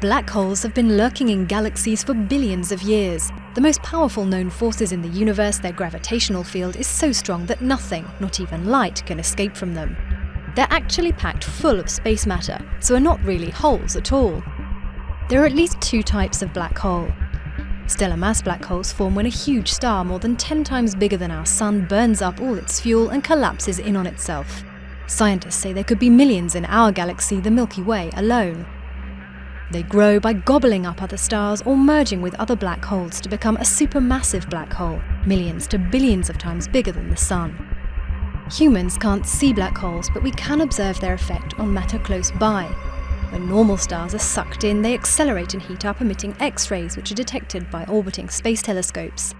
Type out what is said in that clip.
Black holes have been lurking in galaxies for billions of years. The most powerful known forces in the universe, their gravitational field is so strong that nothing, not even light, can escape from them. They're actually packed full of space matter, so are not really holes at all. There are at least two types of black hole. Stellar mass black holes form when a huge star more than 10 times bigger than our Sun burns up all its fuel and collapses in on itself. Scientists say there could be millions in our galaxy, the Milky Way, alone. They grow by gobbling up other stars or merging with other black holes to become a supermassive black hole, millions to billions of times bigger than the Sun. Humans can't see black holes, but we can observe their effect on matter close by. When normal stars are sucked in, they accelerate and heat up, emitting X-rays which are detected by orbiting space telescopes.